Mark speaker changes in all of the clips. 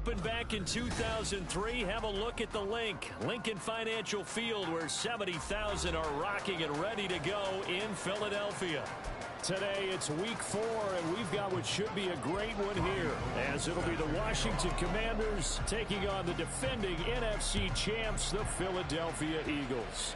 Speaker 1: opened back in 2003. Have a look at the link. Lincoln Financial Field, where 70,000 are rocking and ready to go in Philadelphia. Today, it's week 4, and we've got what should be a great one here, as it'll be the Washington Commanders taking on the defending NFC champs, the Philadelphia Eagles.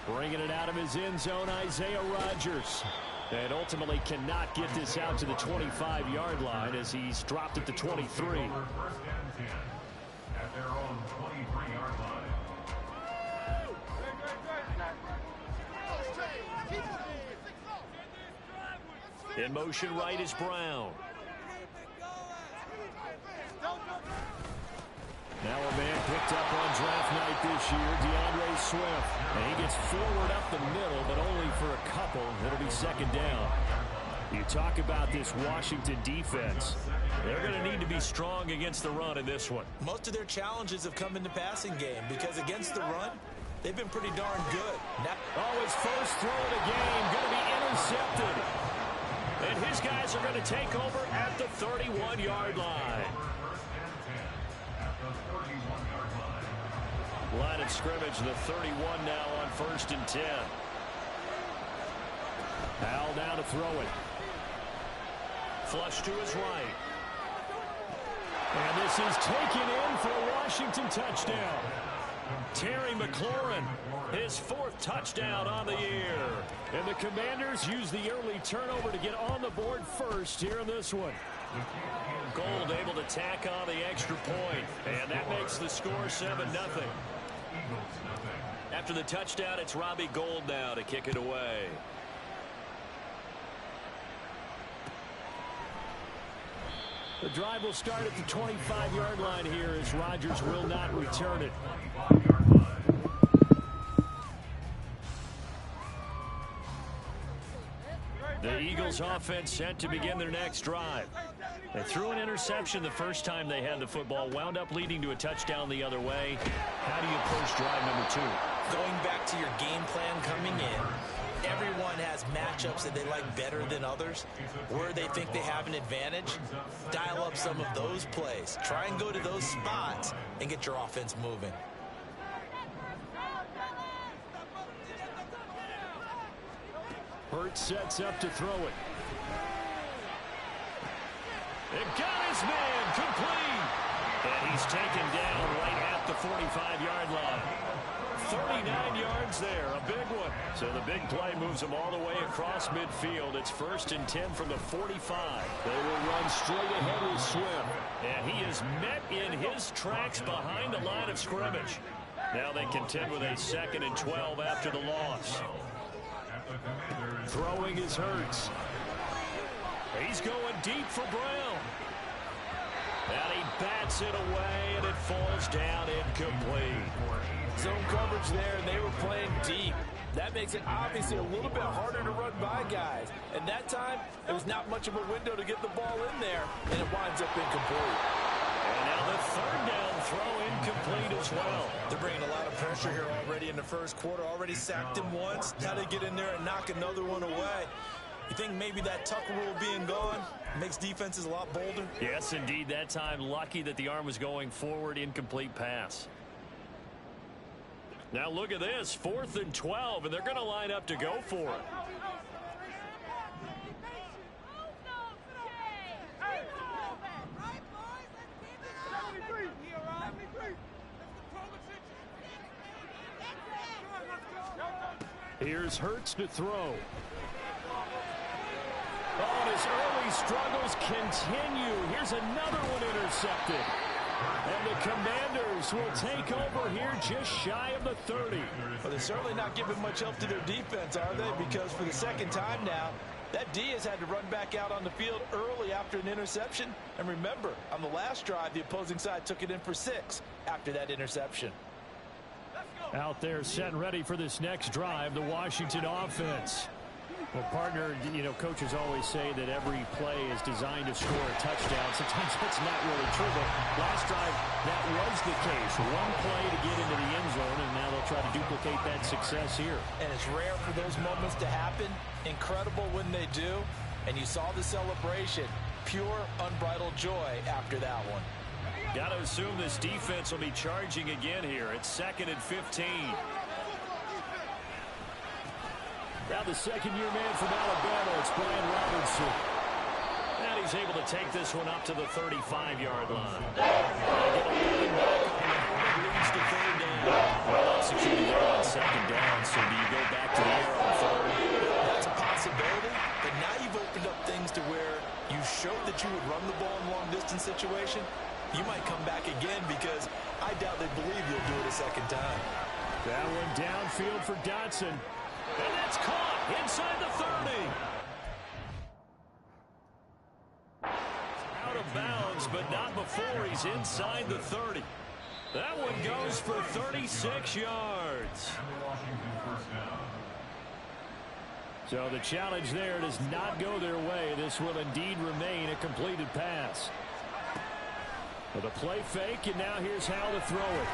Speaker 1: Bringing it out of his end zone, Isaiah Rodgers. And ultimately cannot get this out to the 25-yard line as he's dropped at the 23.
Speaker 2: At their own 23-yard line.
Speaker 1: In motion right is Brown. Now a man picked up on draft night this year, DeAndre Swift. And he gets forward up the middle, but only for a couple. It'll be second down. You talk about this Washington defense. They're going to need to be strong against the run in this one.
Speaker 3: Most of their challenges have come in the passing game because against the run, they've been pretty darn good.
Speaker 1: His first throw of the game going to be intercepted. And his guys are going to take over at the 31-yard line. Line of scrimmage, the 31 now on 1st and 10. Al down to throw it. Flush to his right. And this is taken in for a Washington touchdown. Terry McLaurin, his 4th touchdown on the year. And the Commanders use the early turnover to get on the board first here in this one. Gold able to tack on the extra point. And that makes the score 7-0. After the touchdown, it's Robbie Gould now to kick it away. The drive will start at the 25-yard line here as Rodgers will not return it. The Eagles offense set to begin their next drive. They threw an interception the first time they had the football, wound up leading to a touchdown the other way. How do you approach drive number 2?
Speaker 3: Going back to your game plan coming in, everyone has matchups that they like better than others. Where they think they have an advantage, dial up some of those plays. Try and go to those spots and get your offense moving.
Speaker 1: Hurts sets up to throw it. It got his man complete. And he's taken down right at the 45-yard line. 39 yards there, a big one. So the big play moves him all the way across midfield. It's 1st and 10 from the 45. They will run straight ahead with Swift. And he is met in his tracks behind the line of scrimmage. Now they contend with a 2nd and 12 after the loss. Throwing is Hurts. He's going deep for Brown. And he bats it away, and it falls down incomplete.
Speaker 4: Zone coverage there, and they were playing deep. That makes it obviously a little bit harder to run by guys. And that time, there was not much of a window to get the ball in there, and it winds up incomplete.
Speaker 1: And now the 3rd down throw incomplete as well.
Speaker 3: They're bringing a lot of pressure here already in the first quarter. Already sacked him once. Now they get in there and knock another one away. You think maybe that Tucker rule being gone makes defenses a lot bolder?
Speaker 1: Yes, indeed. That time, lucky that the arm was going forward, incomplete pass. Now look at this, 4th and 12, and they're going to line up to go for it. Here's Hurts to throw. Oh, and his early struggles continue. Here's another one intercepted. And the Commanders will take over here just shy of the 30.
Speaker 4: Well, they're certainly not giving much help to their defense, are they? Because for the 2nd time now, that D has had to run back out on the field early after an interception. And remember, on the last drive, the opposing side took it in for 6 after that interception.
Speaker 1: Out there set and ready for this next drive, the Washington offense. Well, partner, you know, coaches always say that every play is designed to score a touchdown. Sometimes that's not really true, but last drive, that was the case. One play to get into the end zone, and now they'll try to duplicate that success here.
Speaker 4: And it's rare for those moments to happen. Incredible when they do. And you saw the celebration. pure, unbridled joy after that one.
Speaker 1: Got to assume this defense will be charging again here. It's 2nd and 15. Now the second-year man from Alabama, it's Brian Robinson. And he's able to take this one up to the 35-yard line. Leads to 3rd down. Well executed there on 2nd down, so do you go back to the air on 3rd?
Speaker 4: That's a possibility, but now you've opened up things to where you showed that you would run the ball in long-distance situation. You might come back again because I doubt they believe you'll do it a second time.
Speaker 1: That one downfield for Dotson. And that's caught inside the 30. Out of bounds, but not before he's inside the 30. That one goes for 36 yards. So the challenge there does not go their way. This will indeed remain a completed pass. With a play fake, and now here's how to throw it.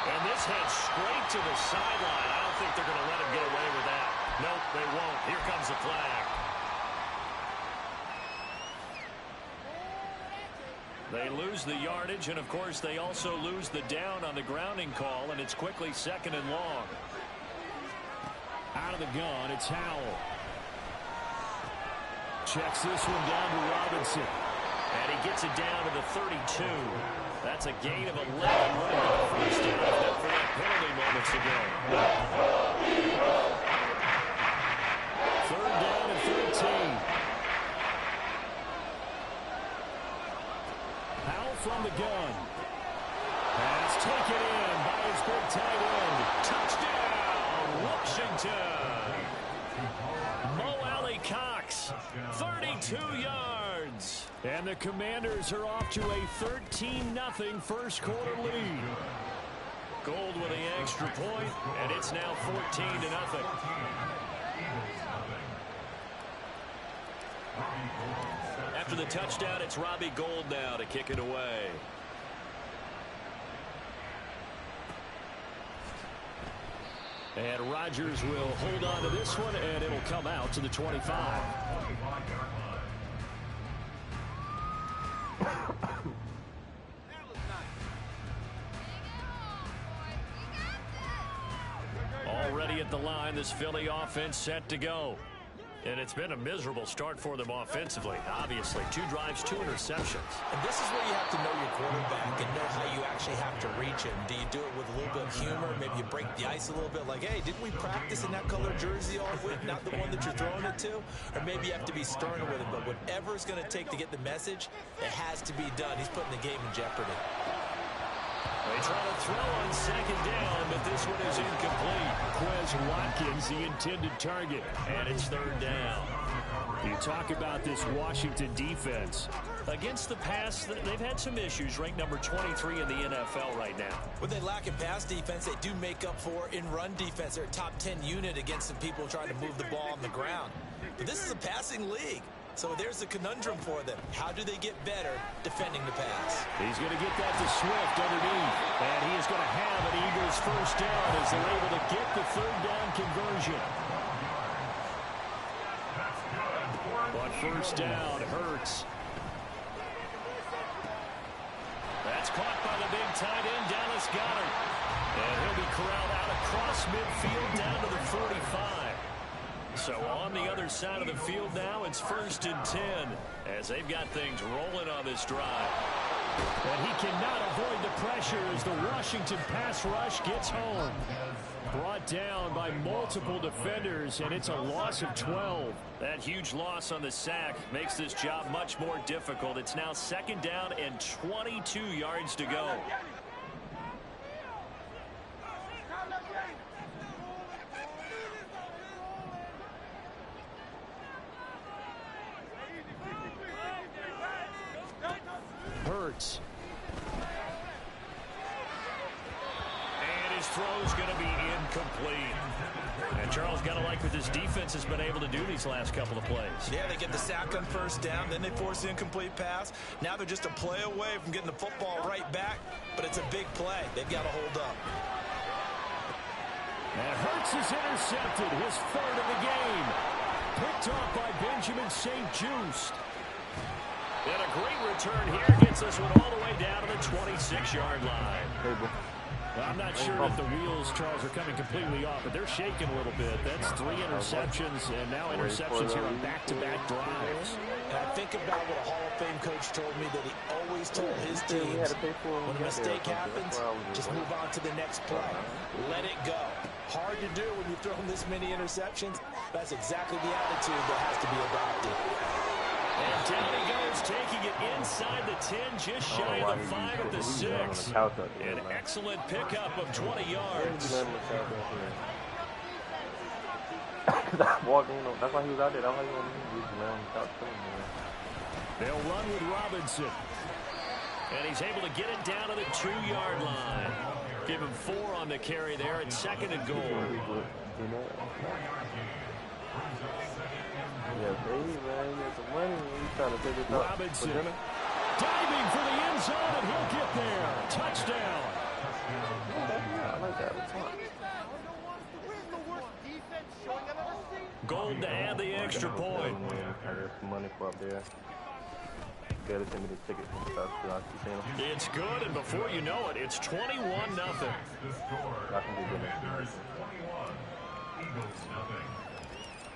Speaker 1: And this heads straight to the sideline. I don't think they're going to let him get away with that. Nope, they won't. Here comes the flag. They lose the yardage, and of course they also lose the down on the grounding call, and it's quickly 2nd and long. Out of the gun, it's Howell. Checks this one down to Robinson. And he gets it down to the 32. That's a gain of 11 running on the first down for that penalty moments ago. 3rd down and 13. Howell from the gun. Pass taken in by his big tight end. Touchdown, Washington. Mo Alley Cox, 32 yards. And the Commanders are off to a 13-0 first quarter lead. Gold with the extra point, and it's now 14-0. After the touchdown, it's Robbie Gould now to kick it away. And Rodgers will hold on to this one, and it'll come out to the 25. Already at the line, this Philly offense set to go. And it's been a miserable start for them offensively, obviously. 2 drives, 2 interceptions.
Speaker 4: And this is where you have to know your quarterback and know how you actually have to reach him. Do you do it with a little bit of humor? Maybe you break the ice a little bit like, hey, didn't we practice in that color jersey all week, not the one that you're throwing it to? Or maybe you have to be sterner with it. But whatever it's going to take to get the message, it has to be done. He's putting the game in jeopardy.
Speaker 1: They try to throw on 2nd down, but this one is incomplete. Quez Watkins, the intended target, and it's 3rd down. You talk about this Washington defense. Against the pass, they've had some issues, ranked number 23 in the NFL right now.
Speaker 4: When they lack in pass defense, they do make up for in run defense. They're a top 10 unit against some people trying to move the ball on the ground. But this is a passing league. So there's a conundrum for them. How do they get better defending the pass?
Speaker 1: He's going to get that to Swift underneath. And he is going to have an Eagles first down as they're able to get the 3rd down conversion. But first down hurts. That's caught by the big tight end, Dallas Goedert. And he'll be corralled out across midfield down to the 45. So on the other side of the field now, it's 1st and 10 as they've got things rolling on this drive. And he cannot avoid the pressure as the Washington pass rush gets home. Brought down by multiple defenders, and it's a loss of 12. That huge loss on the sack makes this job much more difficult. It's now 2nd down and 22 yards to go. Hurts. And his throw's going to be incomplete. And Charles, got to like what this defense has been able to do these last couple of plays.
Speaker 4: Yeah, they get the sack on first down, then they force the incomplete pass. Now they're just a play away from getting the football right back, but it's a big play. They've got to hold up.
Speaker 1: And Hurts is intercepted, his 3rd of the game. Picked off by Benjamin St. Juste. And a great return here gets this one all the way down to the 26-yard line. Well, I'm not sure that the wheels, Charles, are coming completely off, but they're shaking a little bit. That's 3 interceptions, and now interceptions here on back-to-back drives.
Speaker 4: And I think about what a Hall of Fame coach told me that he always told his teams, when a mistake happens, just move on to the next play. Let it go. Hard to do when you've thrown this many interceptions. That's exactly the attitude that has to be adopted.
Speaker 1: And down he goes, taking it inside the 10, just shy of the 5 at the 6. An excellent pickup of 20 yards.
Speaker 5: That's why he was out there. That's why he wanted to use the man on the couch.
Speaker 1: They'll run with Robinson. And he's able to get it down to the 2-yard line. Give him 4 on the carry there at 2nd and goal.
Speaker 5: Yeah, baby, man, he got some money. He's trying to take it up.
Speaker 1: Robinson diving for the end zone, and he'll get there. Touchdown.
Speaker 5: I like that. It's fun.
Speaker 1: Gold to add the extra point.
Speaker 5: I got some money for up there. Better send me the ticket from stuff.
Speaker 1: It's good, and before you know it, it's 21-0.
Speaker 5: I can do good.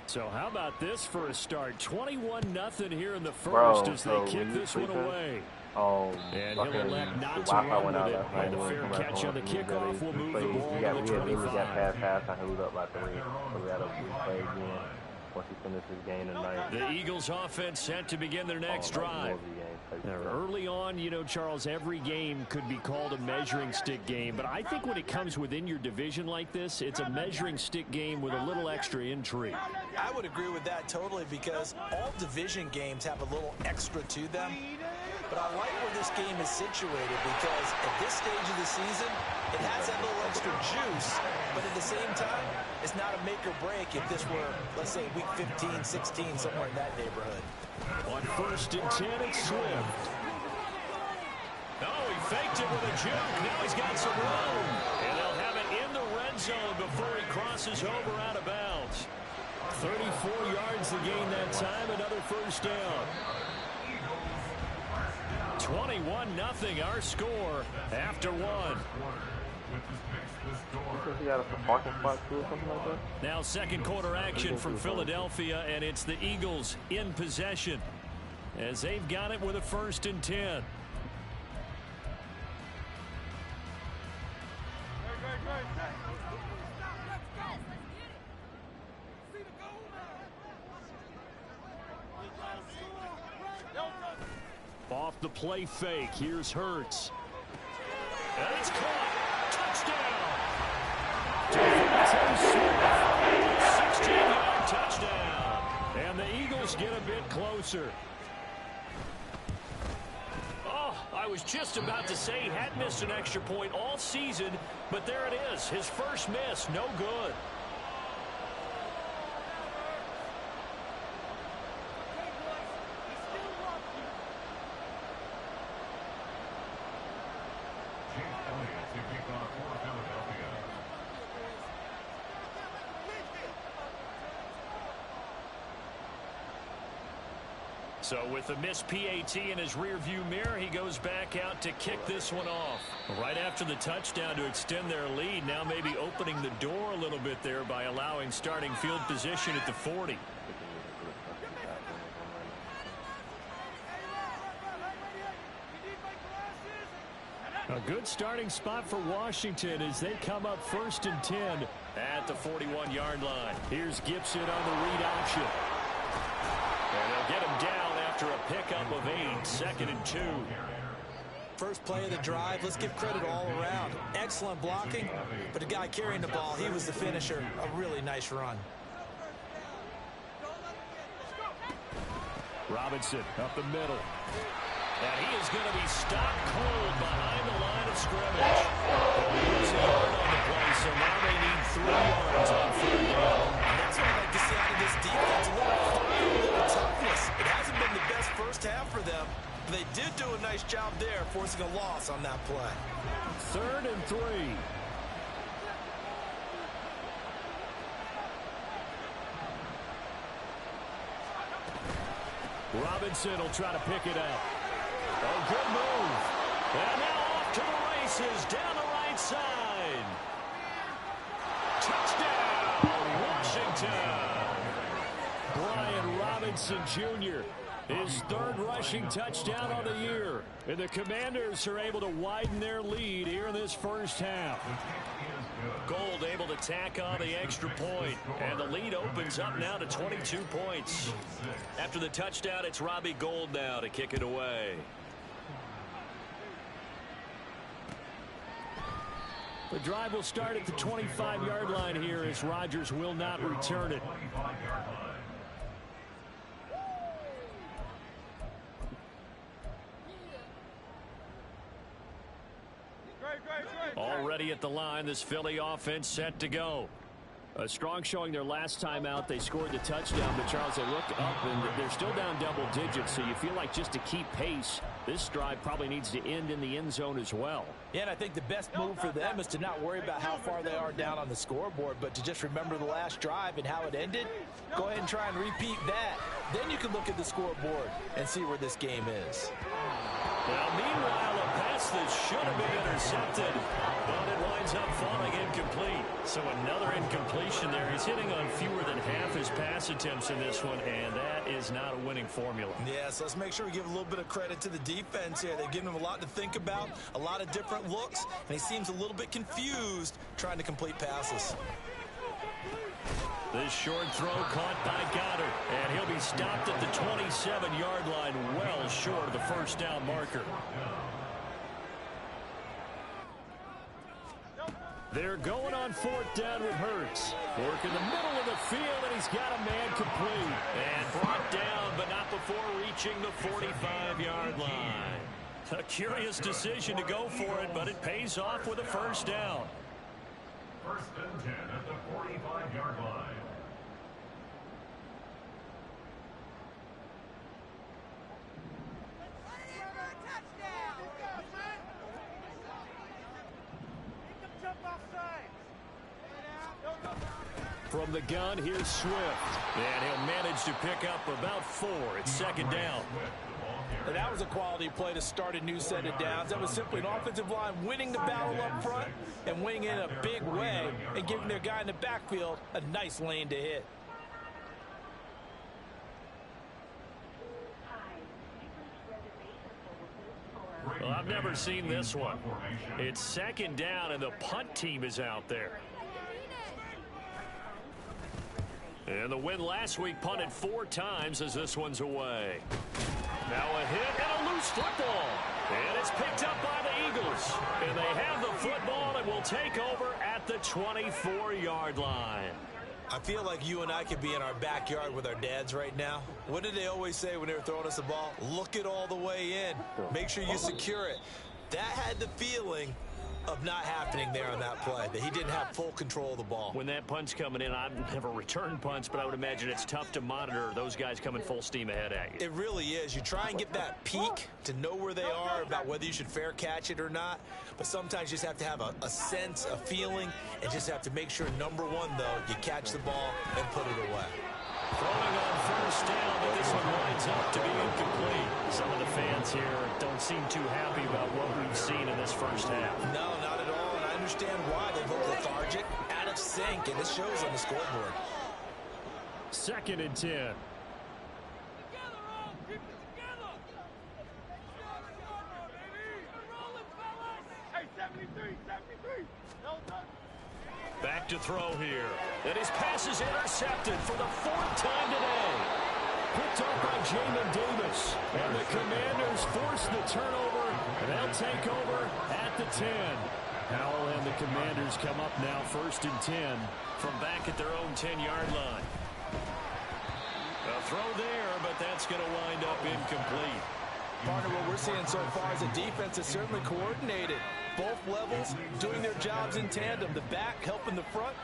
Speaker 1: So how about this for a start? 21-0 here in the first as they kick this one away. And he'll elect not to run with it. And the fair catch on the kickoff will move the ball to the 25.
Speaker 5: We got past halftime. He was up by 3. So we had to replay again once he finished his game tonight.
Speaker 1: The Eagles offense set to begin their next drive. Now, early on, you know, Charles, every game could be called a measuring stick game. But I think when it comes within your division like this, it's a measuring stick game with a little extra intrigue.
Speaker 4: I would agree with that totally because all division games have a little extra to them. But I like where this game is situated because at this stage of the season, it has that little extra juice. But at the same time, it's not a make or break if this were, let's say, week 15, 16, somewhere in that neighborhood.
Speaker 1: On 1st and 10, it's Swift. Oh, he faked it with a juke. Now he's got some room. And they'll have it in the red zone before he crosses over out of bounds. 34 yards to gain that time. Another first down. 21-0 our score after 1. Now second quarter action from Philadelphia, and it's the Eagles in possession as they've got it with a 1st and 10. Off the play fake, here's Hurts. And it's caught. Touchdown. 16-yard touchdown. And the Eagles get a bit closer. Oh, I was just about to say he had missed an extra point all season, but there it is. His first miss, no good. So with the missed PAT in his rearview mirror, he goes back out to kick this one off. Right after the touchdown to extend their lead, now maybe opening the door a little bit there by allowing starting field position at the 40. A good starting spot for Washington as they come up 1st and 10 at the 41-yard line. Here's Gibson on the read option. And they'll get him down after a pickup of 8, 2nd and 2.
Speaker 4: First play of the drive, let's give credit all around. Excellent blocking, but the guy carrying the ball, he was the finisher. A really nice run.
Speaker 1: Robinson up the middle. And he is going to be stopped cold behind the line of scrimmage. They'll lose a yard on the play, so now they need 3 yards on 3rd down.
Speaker 4: That's what I like to see out of this defense. A little fire, a little toughness. It hasn't been the best first half for them, but they did do a nice job there, forcing a loss on that play.
Speaker 1: 3rd and 3. Robinson will try to pick it up. A good move. And now off to the races down the right side. Touchdown, Washington. Brian Robinson Jr., his third rushing touchdown of the year. And the Commanders are able to widen their lead here in this first half. Gold able to tack on the extra point. And the lead opens up now to 22 points. After the touchdown, it's Robbie Gould now to kick it away. The drive will start at the 25-yard line here as Rodgers will not return it. Already at the line, this Philly offense set to go. A strong showing their last time out. They scored the touchdown, but Charles, they looked up and they're still down double digits, so you feel like just to keep pace, this drive probably needs to end in the end zone as well.
Speaker 4: Yeah, and I think the best move for them is to not worry about how far they are down on the scoreboard, but to just remember the last drive and how it ended. Go ahead and try and repeat that. Then you can look at the scoreboard and see where this game is.
Speaker 1: Well, meanwhile, a pass that should have been intercepted, but it winds up falling incomplete. So another incompletion there. He's hitting on fewer than half his pass attempts in this one, and that is not a winning formula.
Speaker 3: Yeah, so let's make sure we give a little bit of credit to the defense here. They've given him a lot to think about, a lot of different looks, and he seems a little bit confused trying to complete passes.
Speaker 1: This short throw caught by Goddard, and he'll be stopped at the 27-yard line, well short of the first down marker. They're going on fourth down with Hurts. Work in the middle of the field, and he's got a man complete. And brought down, but not before reaching the 45-yard line. A curious decision to go for it, but it pays off with a first down.
Speaker 2: First and 10 at the 45-yard line.
Speaker 1: From the gun, here's Swift. And he'll manage to pick up about 4. It's second down.
Speaker 4: And that was a quality play to start a new set of downs. That was simply an offensive line winning the battle up front and winning in a big way and giving their guy in the backfield a nice lane to hit.
Speaker 1: Well, I've never seen this one. It's second down, and the punt team is out there. And the win last week punted 4 times as this one's away. Now a hit and a loose football. And it's picked up by the Eagles. And they have the football and will take over at the 24-yard line.
Speaker 3: I feel like you and I could be in our backyard with our dads right now. What did they always say when they were throwing us the ball? Look it all the way in. Make sure you secure it. That had the feeling of not happening there on that play, that he didn't have full control of the ball.
Speaker 1: When that punt's coming in, I've never returned punts, but I would imagine it's tough to monitor those guys coming full steam ahead at you.
Speaker 3: It really is. You try and get that peek to know where they are, about whether you should fair catch it or not, but sometimes you just have to have a sense, a feeling, and just have to make sure, number one, though, you catch the ball and put it away.
Speaker 1: Throwing on first down, but this one winds up to be incomplete. Some of the fans here don't seem too happy about what we've seen in this first half.
Speaker 3: No, not at all, and I understand why. They look lethargic, out of sync, and this shows on the scoreboard.
Speaker 1: Second and 10. Back to throw here. And his pass is intercepted for the 4th time today. Picked up by Jamin Davis. And the Commanders force the turnover, and they'll take over at the 10. Howell and the Commanders come up now first and 10 from back at their own 10-yard line. A throw there, but that's going to wind up incomplete.
Speaker 4: Partner, what we're seeing so far is a defense that's certainly coordinated. Both levels doing their jobs in tandem. The back helping the front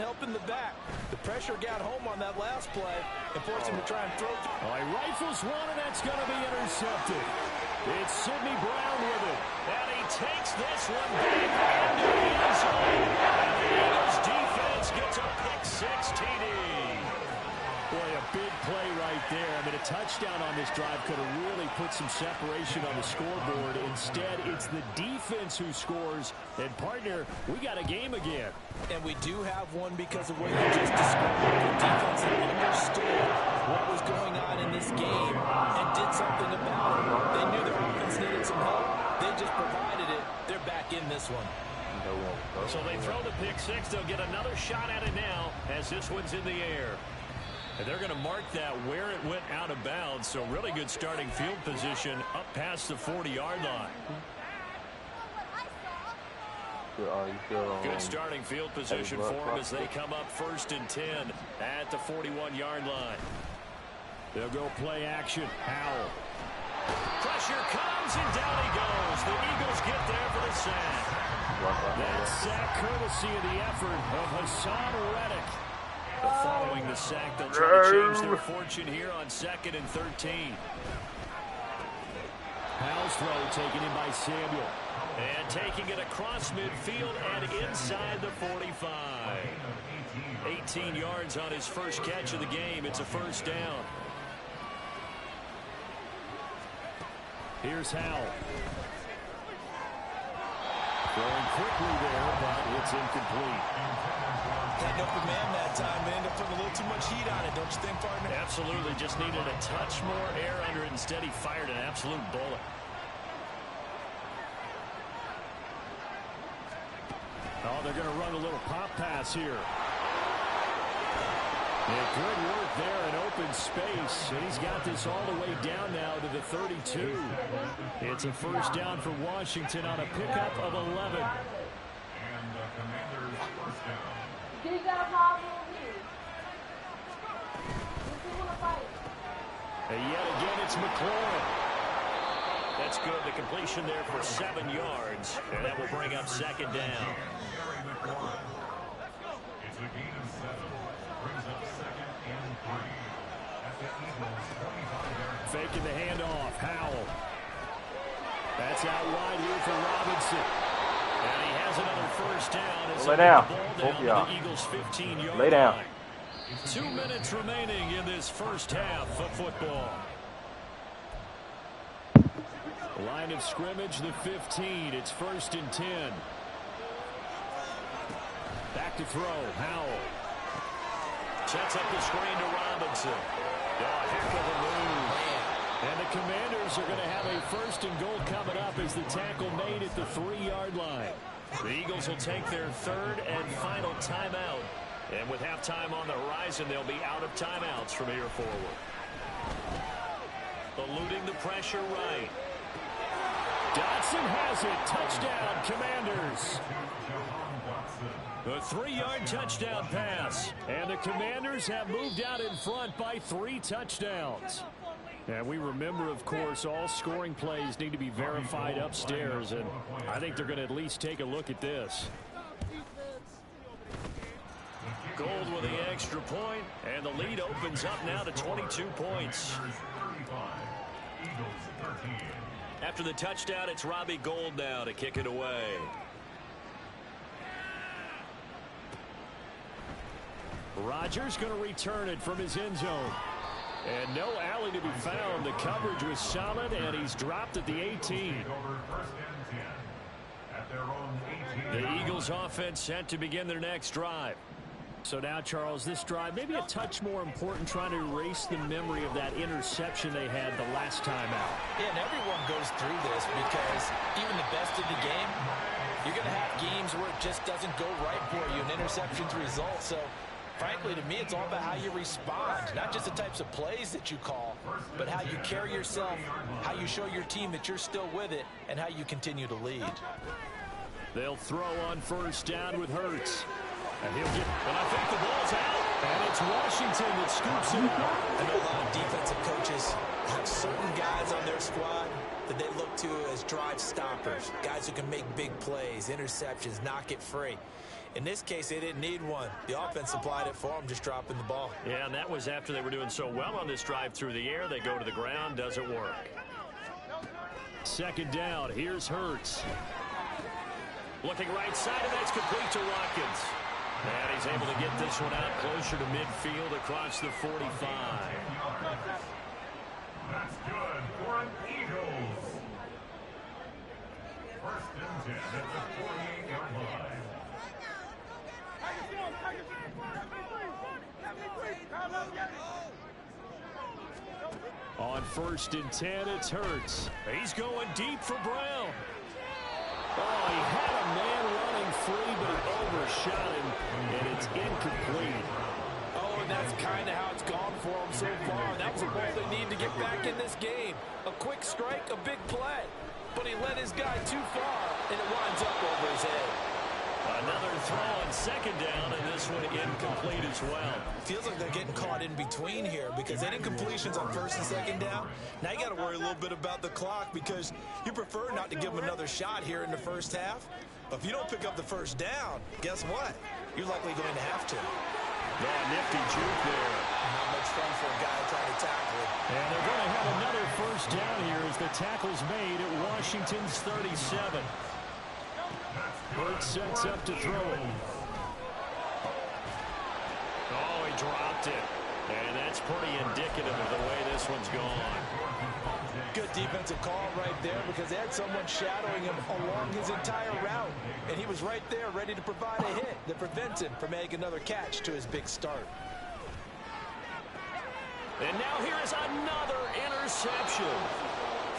Speaker 4: helping the back. The pressure got home on that last play and forced him to try and throw.
Speaker 1: Oh, he rifles one, and that's going to be intercepted. It's Sidney Brown with it. And he takes this one back into the end zone. And the Eagles defense gets a pick-6 TD. Boy, a big play right there. I mean, a touchdown on this drive could have really put some separation on the scoreboard. Instead, it's the defense who scores. And, partner, we got a game again.
Speaker 4: And we do have one because of what you just described. The defense understood what was going on in this game and did something about it. They knew their offense needed some help. They just provided it. They're back in this one.
Speaker 1: So they throw the pick six. They'll get another shot at it now as this one's in the air. And they're going to mark that where it went out of bounds. So really good starting field position up past the 40-yard line. Good starting field position for them as they come up 1st and 10 at the 41-yard line. They'll go play action. Howell. Pressure comes and down he goes. The Eagles get there for the sack. That sack courtesy of the effort of Hassan Reddick. Following the sack, they'll try to change their fortune here on 2nd and 13. Howell's throw taken in by Samuel. And taking it across midfield and inside the 45. 18 yards on his first catch of the game. It's a first down. Here's Howell. Throwing quickly there, but it's incomplete.
Speaker 4: Had open man that time. They ended up putting a little too much heat on it, don't you think, partner?
Speaker 1: Absolutely. Just needed a touch more air under it. Instead, he fired an absolute bullet. Oh, they're going to run a little pop pass here. Yeah, good work there in open space. And he's got this all the way down now to the 32. It's a first down for Washington on a pickup of 11.
Speaker 2: And the Commanders first down.
Speaker 1: And yet again, it's McLaurin. That's good. The completion there for 7 yards. And that will bring up 2nd down.
Speaker 2: It's a gain of 7. Brings up 2nd and 3. At the Eagles' 25-yard.
Speaker 1: Faking the handoff. Howell. That's out wide here for Robinson. And he has another first down. As
Speaker 5: lay down.
Speaker 1: Both the Eagles' 15-yard
Speaker 5: lay down.
Speaker 1: line. 2 minutes remaining in this first half of football. Line of scrimmage, the 15. It's 1st and 10. Back to throw. Howell. Sets up the screen to Robinson. Oh, heck of a move. And the Commanders are going to have a 1st and goal coming up as the tackle made at the 3-yard line. The Eagles will take their 3rd and final timeout. And with halftime on the horizon, they'll be out of timeouts from here forward. Eluding the pressure right. Dotson has it. Touchdown, Commanders. A 3-yard touchdown pass. And the Commanders have moved out in front by 3 touchdowns. And we remember, of course, all scoring plays need to be verified upstairs. And I think they're going to at least take a look at this. Gold with the extra point. And the lead opens up now to 22 points. After the touchdown, it's Robbie Gould now to kick it away. Rodgers going to return it from his end zone. And no alley to be found. The coverage was solid, and he's dropped at the 18. The Eagles offense set to begin their next drive. So now, Charles, this drive maybe a touch more important, trying to erase the memory of that interception they had the last time out.
Speaker 4: Yeah, and everyone goes through this because even the best of the game, you're going to have games where it just doesn't go right for you, and interceptions result. So, frankly, to me, it's all about how you respond, not just the types of plays that you call, but how you carry yourself, how you show your team that you're still with it, and how you continue to lead.
Speaker 1: They'll throw on 1st down with Hurts. And he'll get, and I think the ball's out. And it's Washington that scoops it up.
Speaker 4: I know a lot of defensive coaches have certain guys on their squad that they look to as drive stoppers, guys who can make big plays, interceptions, knock it free. In this case, they didn't need one. The offense supplied it for them, just dropping the ball.
Speaker 1: Yeah, and that was after they were doing so well on this drive through the air. They go to the ground, doesn't work. 2nd down, here's Hurts. Looking right side, and that's complete to Watkins. And he's able to get this one out closer to midfield across the 45.
Speaker 2: That's good for an Eagles. First and 10 at the 48-yard line.
Speaker 1: On first and 10, it's Hurts. He's going deep for Brown. Oh, he had a man running free, but he overshot him, and it's incomplete.
Speaker 4: Oh, and that's kind of how it's gone for him so far. That was a ball they need to get back in this game. A quick strike, a big play. But he led his guy too far, and it winds up over his head.
Speaker 1: Another throw on second down, and this one incomplete as well.
Speaker 3: Feels like they're getting caught in between here because that incompletion's on first and second down. Now you got to worry a little bit about the clock because you prefer not to give them another shot here in the first half. But if you don't pick up the first down, guess what? You're likely going to have to.
Speaker 1: Yeah, nifty juke there.
Speaker 3: Not much fun for a guy trying to tackle it.
Speaker 1: And they're going to have another first down here as the tackle's made at Washington's 37. Hurts sets up to throw it. Oh, he dropped it. And that's pretty indicative of the way this one's gone.
Speaker 4: Good defensive call right there because they had someone shadowing him along his entire route. And he was right there ready to provide a hit that prevents him from making another catch to his big start.
Speaker 1: And now here is another interception.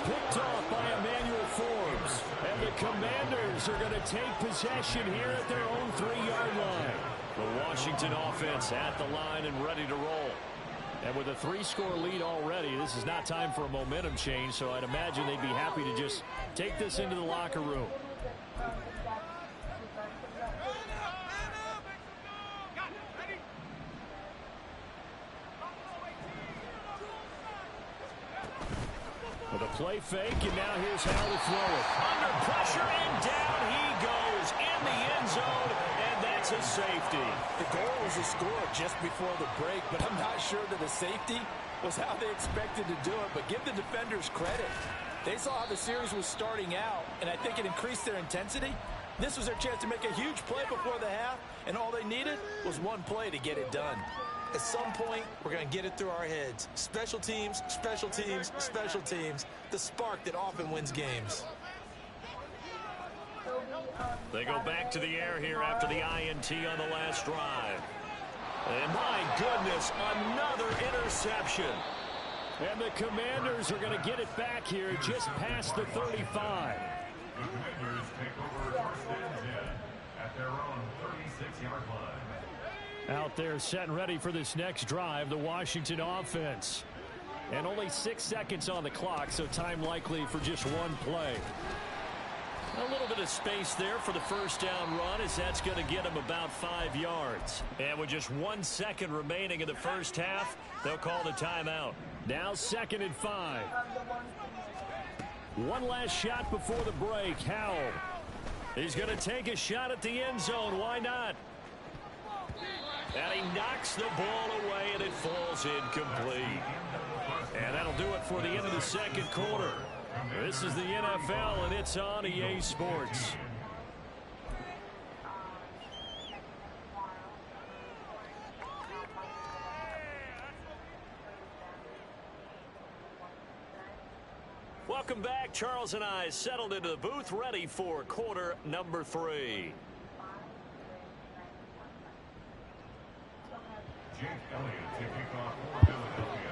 Speaker 1: Picked off by Emmanuel Forbes. And the Commanders are going to take possession here at their own 3-yard line. The Washington offense at the line and ready to roll. And with a 3-score lead already, this is not time for a momentum change, so I'd imagine they'd be happy to just take this into the locker room. With a play fake, and now here's how to throw it. Under pressure, and down he goes in the end zone, and that's a safety.
Speaker 4: The goal was a score just before the break, but I'm not sure that a safety was how they expected to do it. But give the defenders credit. They saw how the series was starting out, and I think it increased their intensity. This was their chance to make a huge play before the half, and all they needed was one play to get it done. At some point, we're going to get it through our heads. Special teams, special teams, special teams. The spark that often wins games.
Speaker 1: They go back to the air here after the INT on the last drive. And my goodness, another interception. And the Commanders are going to get it back here just past the 35.
Speaker 2: The Commanders take over first and 10 at their own 36-yard line.
Speaker 1: Out there set and ready for this next drive, the Washington offense. And only 6 seconds on the clock, so time likely for just one play. A little bit of space there for the first down run, as that's going to get him about 5 yards. And with just 1 second remaining in the first half, they'll call the timeout. Now 2nd and 5. One last shot before the break. Howell. He's going to take a shot at the end zone. Why not? And he knocks the ball away, and it falls incomplete. And that'll do it for the end of the second quarter. This is the NFL, and it's on EA Sports. Welcome back. Charles and I settled into the booth, ready for quarter number 3.
Speaker 2: Jake Elliott to kick off for Philadelphia.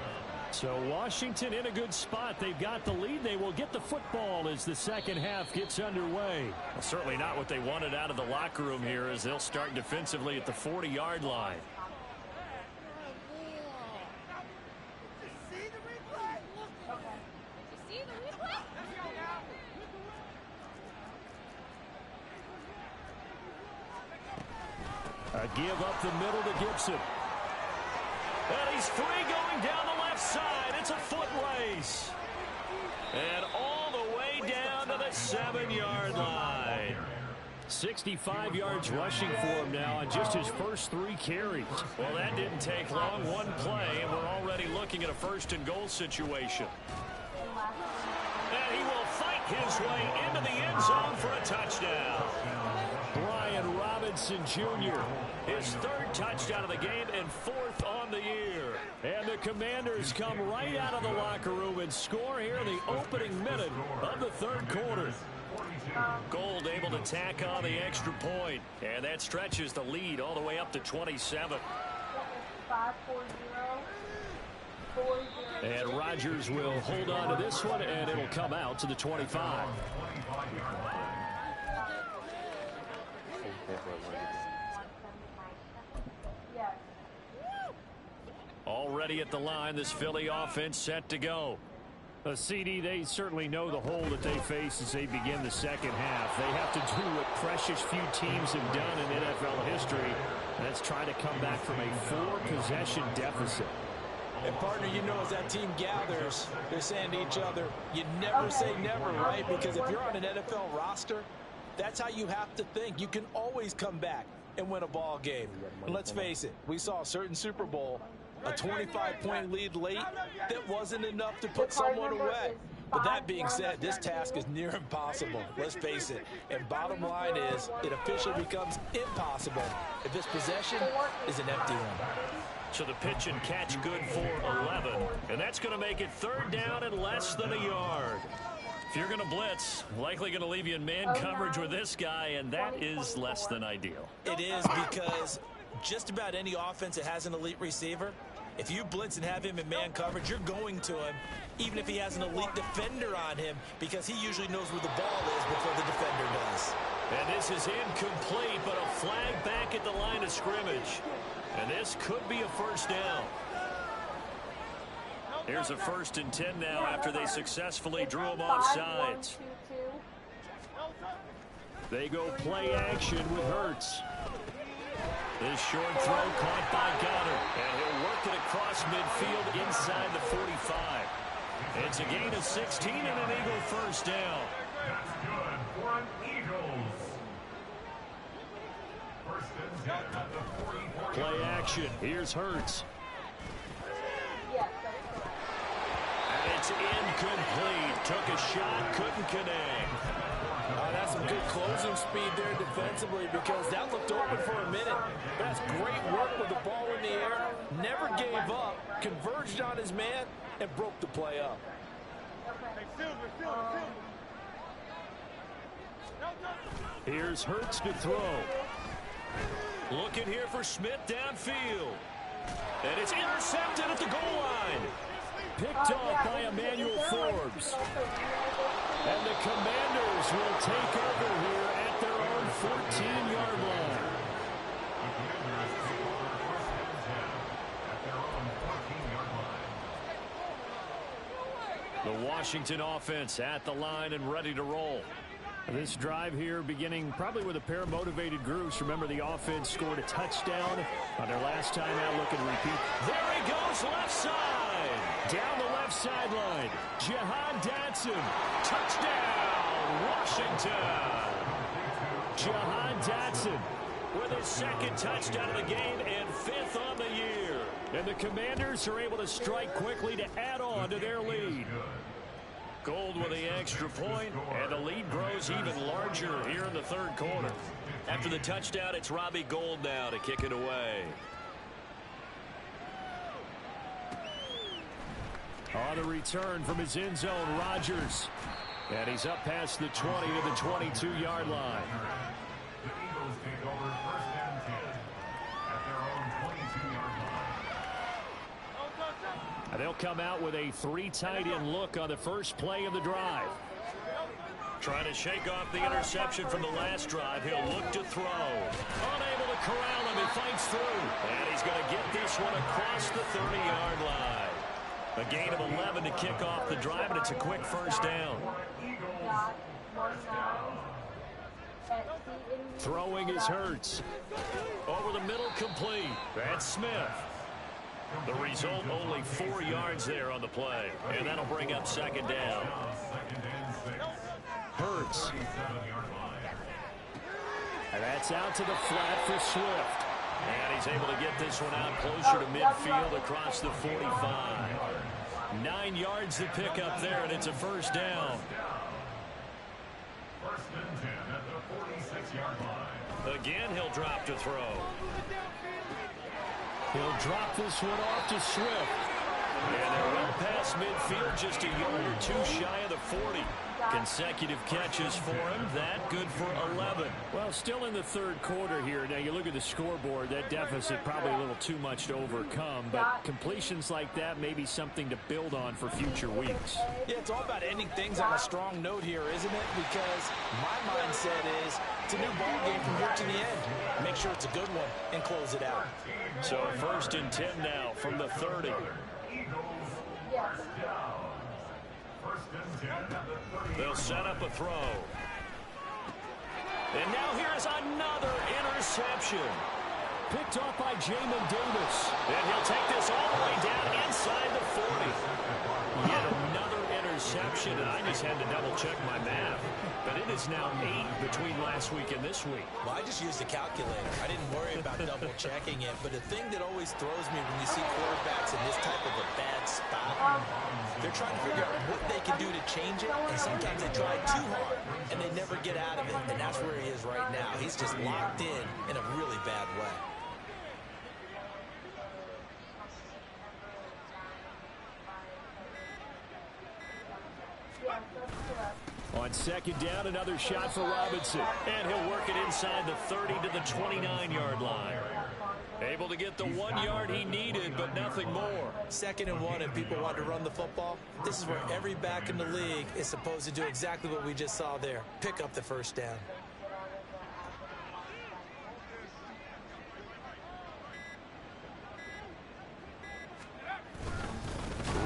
Speaker 1: So Washington in a good spot. They've got the lead. They will get the football as the second half gets underway. Well, certainly not what they wanted out of the locker room here, as they'll start defensively at the 40-yard line. A give up the middle to Gibson. And he's free going down the left side. It's a foot race. And all the way down to the 7-yard line. 65 yards rushing for him now on just his first 3 carries. Well, that didn't take long. One play, and we're already looking at a 1st and goal situation. And he will fight his way into the end zone for a touchdown. Brian Robinson Robinson Jr. His third touchdown of the game and fourth on the year. And the Commanders come right out of the locker room and score here in the opening minute of the third quarter. Gold able to tack on the extra point, and that stretches the lead all the way up to 27. And Rodgers will hold on to this one, and it'll come out to the 25. Already at the line, this Philly offense set to go. CD, they certainly know the hole that they face as they begin the second half. They have to do what precious few teams have done in NFL history. That's try to come back from a 4-possession deficit.
Speaker 4: And, partner, you know, as that team gathers, they're saying to each other, you never say never, right? Because if you're on an NFL roster, that's how you have to think. You can always come back and win a ball game. And let's face it, we saw a certain Super Bowl, a 25-point lead late that wasn't enough to put someone away. But that being said, this task is near impossible. Let's face it. And bottom line is, it officially becomes impossible if this possession is an empty one.
Speaker 1: So the pitch and catch good for 11. And that's going to make it third down and less than a yard. If you're going to blitz, likely going to leave you in man coverage with this guy, and that is less than ideal.
Speaker 3: It is, because just about any offense that has an elite receiver, if you blitz and have him in man coverage, you're going to him, even if he has an elite defender on him, because he usually knows where the ball is before the defender does.
Speaker 1: And this is incomplete, but a flag back at the line of scrimmage. And this could be a first down. Here's a 1st and 10 now after they successfully drew him off sides. They go play action with Hurts. This short throw caught by Goddard, and he'll work it across midfield inside the 45. It's a gain of 16 and an Eagle first down.
Speaker 2: That's good for an Eagles. First and 10 at the 44.
Speaker 1: Play action. Here's Hurts. And it's incomplete. Took a shot, couldn't connect.
Speaker 4: That's some good closing speed there defensively, because that looked open for a minute. That's great work with the ball in the air. Never gave up, converged on his man, and broke the play up.
Speaker 1: Here's Hurts to throw. Looking here for Smith downfield. And it's intercepted at the goal line. Picked off by Emmanuel Forbes. And the Commanders will take over here at their own 14-yard line. The Washington offense at the line and ready to roll. This drive here beginning probably with a pair of motivated groups. Remember, the offense scored a touchdown on their last time out. Looking to repeat. There he goes, left side. Down the left sideline. Jahan Dotson. Touchdown, Washington. Jahan Dotson with his second touchdown of the game and 5th on the year. And the Commanders are able to strike quickly to add on to their lead. Gold with the extra point, and the lead grows even larger here in the third quarter. After the touchdown, it's Robbie Gould now to kick it away. On the return from his end zone, Rodgers. And he's up past the 20 to the 22-yard line.
Speaker 2: The Eagles take over 1st and 10 at their own 22-yard line.
Speaker 1: And they'll come out with a 3 tight end look on the first play of the drive. Trying to shake off the interception from the last drive. He'll look to throw. Unable to corral him. He fights through. And he's going to get this one across the 30-yard line. A gain of 11 to kick off the drive, and it's a quick first down. Throwing is Hurts. Over the middle, complete. That's Smith. The result, only 4 yards there on the play. And that'll bring up second down. Hurts. And that's out to the flat for Swift. And he's able to get this one out closer to midfield across the 45. 9 yards to pick up there, and it's a first down.
Speaker 2: 1st and 10 at the 46-yard line.
Speaker 1: Again, he'll drop to throw.
Speaker 6: He'll drop this one off to Swift.
Speaker 1: And they're well past midfield, just a yard or two shy of the 40. Consecutive catches for him. That good for 11.
Speaker 6: Well, still in the third quarter here. Now, you look at the scoreboard, that deficit probably a little too much to overcome. But completions like that may be something to build on for future weeks.
Speaker 4: Yeah, it's all about ending things on a strong note here, isn't it? Because my mindset is it's a new ball game from here to the end. Make sure it's a good one and close it out.
Speaker 1: So 1st and 10 now from the 30. They'll set up a throw. And now here's another interception.
Speaker 6: Picked off by Jamin Davis.
Speaker 1: And he'll take this all the way down inside the 40. Yet another interception, and I just had to double-check my math. But it is now 8 between last week and this week.
Speaker 3: Well, I just used a calculator. I didn't worry about double-checking it. But the thing that always throws me when you see quarterbacks in this type of a bad spot, they're trying to figure out what they can do to change it, and sometimes they try too hard, and they never get out of it. And that's where he is right now. He's just locked in a really bad way.
Speaker 6: On 2nd down, another shot for Robinson.
Speaker 1: And he'll work it inside the 30 to the 29-yard line. Able to get the 1 yard he needed, but nothing more.
Speaker 3: 2nd and 1, and people want to run the football. This is where every back in the league is supposed to do exactly what we just saw there. Pick up the 1st down.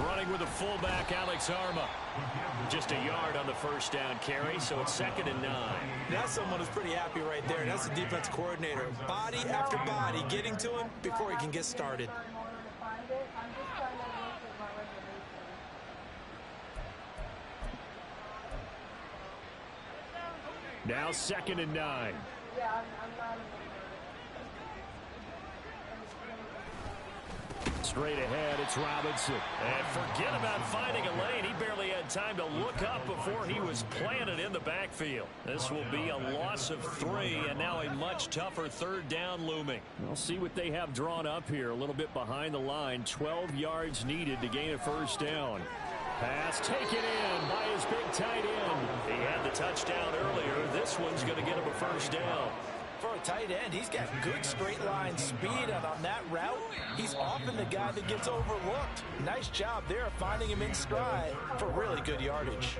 Speaker 1: Running with the fullback, Alex Arma. Just a yard on the 1st down carry, so it's 2nd and 9.
Speaker 3: That's someone who's pretty happy right there. That's the defense coordinator. Body after body getting to him before he can get started.
Speaker 6: Now 2nd and 9. Straight ahead, it's Robinson.
Speaker 1: And forget about finding a lane. He barely had time to look up before he was planted in the backfield. This will be a loss of 3, and now a much tougher 3rd down looming.
Speaker 6: We'll see what they have drawn up here. A little bit behind the line. 12 yards needed to gain a 1st down. Pass taken in by his big tight end.
Speaker 1: He had the touchdown earlier. This one's going to get him a 1st down.
Speaker 4: For a tight end, he's got good straight line speed, and on that route, he's often the guy that gets overlooked. Nice job there finding him in stride for really good yardage.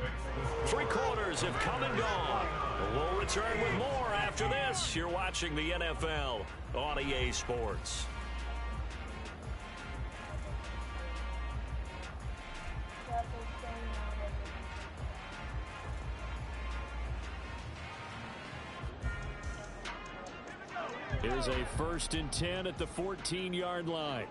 Speaker 1: 3 quarters have come and gone. We'll return with more after this. You're watching the NFL on EA Sports.
Speaker 6: Here's a 1st and 10 at the 14-yard line.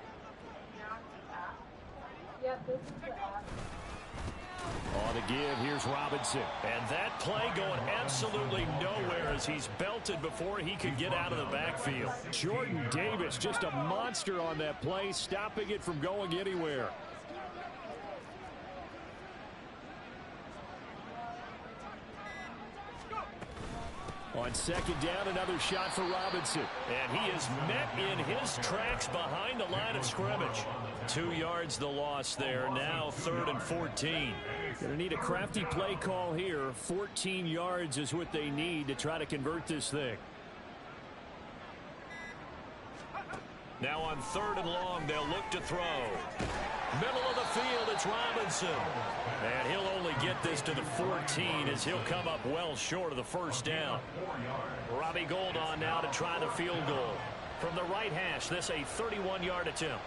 Speaker 6: On the give, here's Robinson.
Speaker 1: And that play going absolutely nowhere as he's belted before he could get out of the backfield.
Speaker 6: Jordan Davis, just a monster on that play, stopping it from going anywhere. On 2nd down, another shot for Robinson.
Speaker 1: And he is met in his tracks behind the line of scrimmage. 2 yards the loss there. Now 3rd and 14.
Speaker 6: Going to need a crafty play call here. 14 yards is what they need to try to convert this thing.
Speaker 1: Now on 3rd and long, they'll look to throw. Middle of the field, it's Robinson. And he'll only get this to the 14 as he'll come up well short of the 1st down. Robbie Gould on now to try the field goal. From the right hash, this a 31-yard attempt.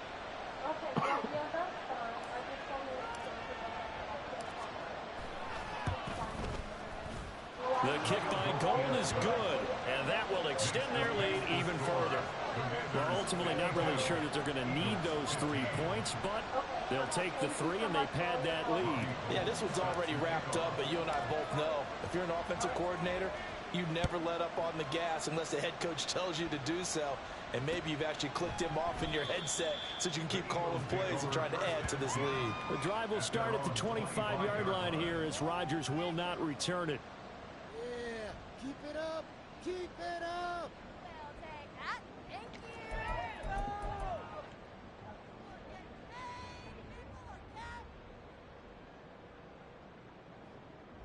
Speaker 1: The kick by Gould is good, and that will extend their lead even further.
Speaker 6: Well, ultimately not really sure that they're going to need those 3 points, but they'll take the 3 and they pad that lead.
Speaker 4: Yeah, this one's already wrapped up, but you and I both know if you're an offensive coordinator, you never let up on the gas unless the head coach tells you to do so. And maybe you've actually clicked him off in your headset so you can keep calling plays and trying to add to this lead.
Speaker 6: The drive will start at the 25-yard line here as Rodgers will not return it.
Speaker 7: Yeah, keep it up, keep it up.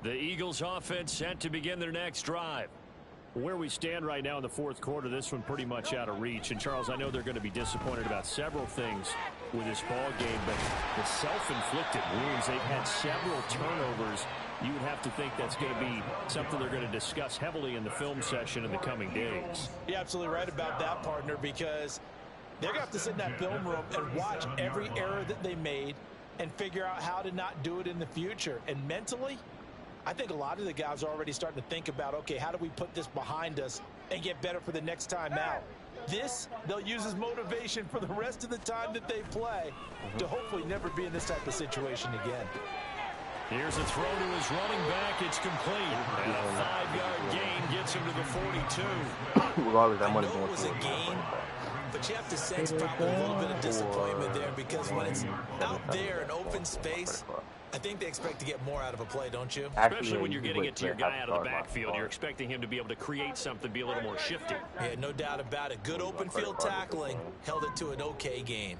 Speaker 1: The Eagles offense set to begin their next drive.
Speaker 6: Where we stand right now in the fourth quarter, this one pretty much out of reach. And, Charles, I know they're going to be disappointed about several things with this ball game, but the self-inflicted wounds, they've had several turnovers. You would have to think that's going to be something they're going to discuss heavily in the film session in the coming days.
Speaker 4: You're absolutely right about that, partner, because they're going to have to sit in that film room and watch every error that they made and figure out how to not do it in the future. And mentally, I think a lot of the guys are already starting to think about, okay, how do we put this behind us and get better for the next time out? This, they'll use as motivation for the rest of the time that they play to hopefully never be in this type of situation again.
Speaker 1: Here's a throw to his running back. It's complete. And a 5-yard gain gets him to the 42.
Speaker 5: Regardless, that
Speaker 3: I
Speaker 5: money
Speaker 3: know
Speaker 5: going
Speaker 3: it was
Speaker 5: to
Speaker 3: a gain, but you have to sense probably a little bit of disappointment there because when it's out there in open space, I think they expect to get more out of a play, don't you?
Speaker 1: Especially when you're getting it to your guy out of the backfield. You're expecting him to be able to create something, be a little more shifty.
Speaker 3: Yeah, no doubt about it. Good open field tackling. Held it to an okay gain.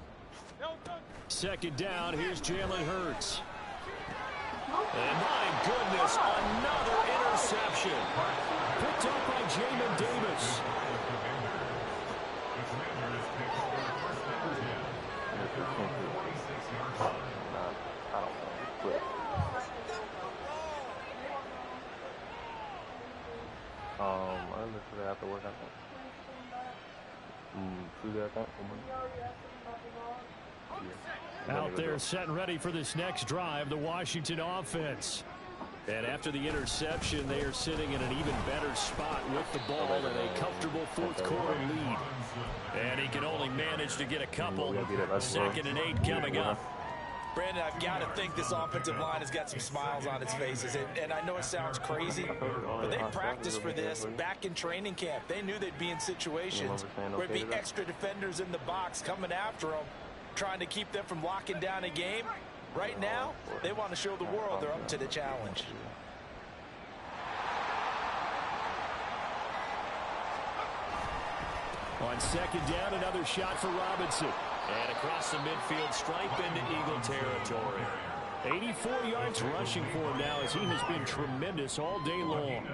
Speaker 6: Second down, here's Jalen Hurts.
Speaker 1: And my goodness, another interception.
Speaker 6: Picked up by Jamin Davis.
Speaker 5: I literally have to work, I think.
Speaker 6: Out there set and ready for this next drive, the Washington offense. And after the interception, they are sitting in an even better spot with the ball and a comfortable fourth quarter lead.
Speaker 1: And he can only manage to get a couple. 2nd and 8 coming up.
Speaker 4: Brandon, I've got to think this offensive line has got some smiles on its faces. And I know it sounds crazy, but they practiced for this back in training camp. They knew they'd be in situations where it'd be extra defenders in the box coming after them, trying to keep them from locking down a game. Right now, they want to show the world they're up to the challenge.
Speaker 6: On second down, another shot for Robinson.
Speaker 1: And across the midfield stripe into Eagle territory.
Speaker 6: 84 yards rushing for him now as he has been tremendous all day long.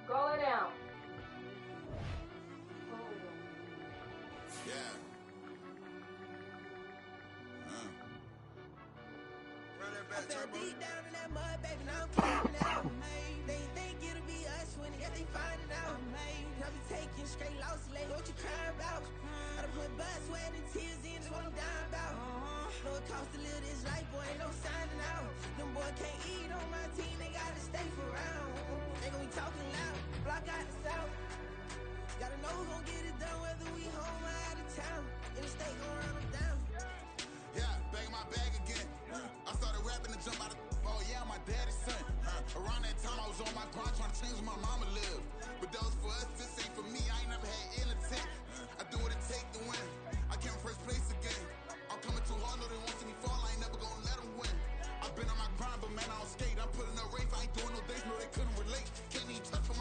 Speaker 7: Go lay down.
Speaker 8: Yeah. I fell deep down in that mud, baby, now I'm climbing out. They think it'll be us when they find it out. I be taking straight loss, late, what you crying about? I done put blood, sweat, and tears in, that's what I'm dying about. Know it costs to live this life, boy, ain't no signing out. Them boys can't eat on my team, they gotta stay for round. They gon' be talking loud, block out the south. Gotta know who's gon' get it done, whether we home or out of town. In the state, gon' run them down. Yeah, bag my bag again. I started rapping and jump out of oh yeah, my daddy's son. Around that time I was on my grind trying to change where my mama lived. But that was for us, this ain't for me. I ain't never had ill intent. I do what it take to win. I came first place again. I'm coming too hard, no they won't see me fall. I ain't never gonna let them win. I've been on my grind, but man I don't skate. I'm putting up race. I ain't doing no days, no they couldn't relate. Can't even touch on my